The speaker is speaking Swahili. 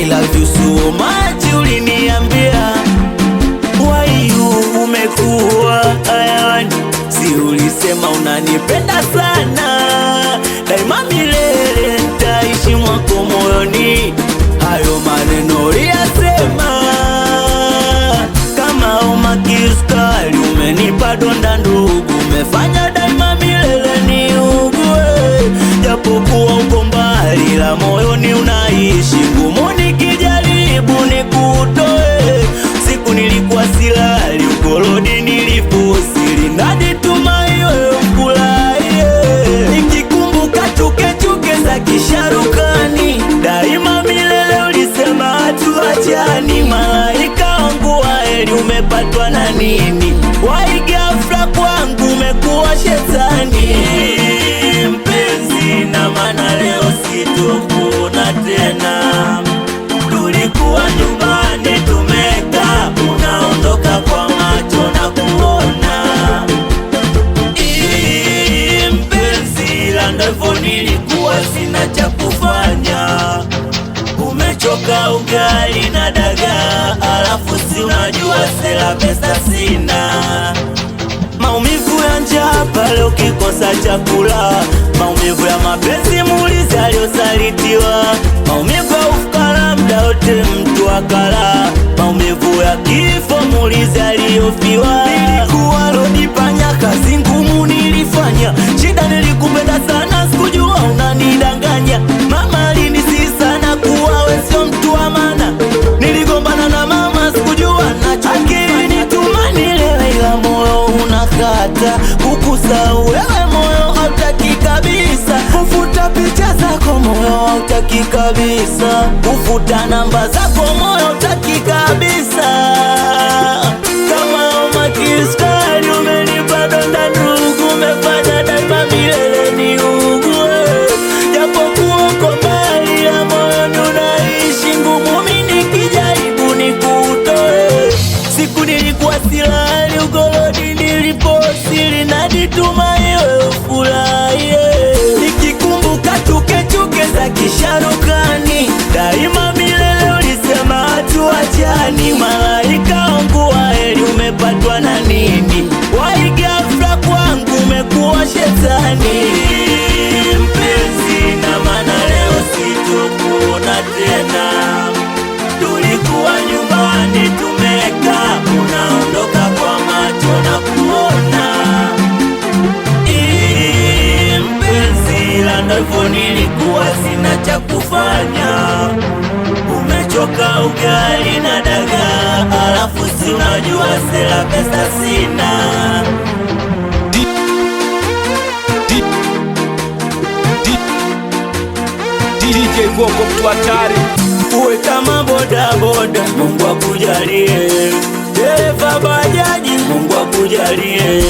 I love you so much uliniambia. Why you umekuwa ayawani, si ulisema unanipenda sana. Daima milele nitaishi mwako moyoni, hayo maneno uliyasema. Kama umakiskali umenipa donda ndugu, umefanya daima milele niugue. Japokuwa uko mbali la moyoni unaishi, ngumu nikijaribu nikutoe. Siku nilikuwa silali ukolodi nilipusili, nadituma iwe mkulaie. Nikikumbuka chuke za kisharukani, daima milele ulisema hatuachani. Malaika wangu wa heri umepatwa na nini? Why ghafla kwangu umekuwa shetani? Mpenzi na maana leo sitokuona tena. Tulikuwa nyumbani tumekaa, unaondoka kwa macho na kuona. Mpenzi la ndivyo nilikuwa sina cha kufanya. Umechoka ugali na dagaa, alafu si unajua sela pesa sina. Maumivu ya njaa pale ukikosa chakula, maumivu ya mapenzi muulize aliyosalitiwa, maumivu ya ufukara mda wote mtu akala, maumivu ya kifo muulize aliyofiwa. Nilikuwa lodipanya, kazi ngumu nilifanya, shida nilikupenda sana, sikujua unanidanganya. Mama alinisihi sana kuwa we sio mtu wa maana, niligombana na mama sikujua nachokifanya. Nituma nilewe ila moyo unakata, kukusahau wewe moyo hautaki kabisa. Kufuta picha zako moyo hautaki kabisa, kufuta namba zako moyo hautaki kabisa. Kama umakiskari umenipa donda ndugu, umefanya daima milele niugue. Japokuwa uko mbali ya moyo unaishi, ngumu mimi nikijaribu nikutoe. Siku nilikuwa silali ugolodi niliposili, nadituma iwe ufurahie. Nikikumbuka chuke za kisharukani, daima milele ulisema hatuachani. Malaika wangu wa heri umepatwa na nini? Why ghafla kwangu umekuwa shetani? Mpenzi na maana leo sitokuona tena. Tulikuwa nyumbani tumekaa, unaondoka kwa macho na kuona. Mpenzi la ndivyo nilikuwa sina cha kufanya. Umechoka ugali na dagaa, alafu si unajua sela pesa sina. DJ Voko mtu hatari. Uwe kama boda boda, Mungu akujalie. Dereva bajaji, Mungu akujalie.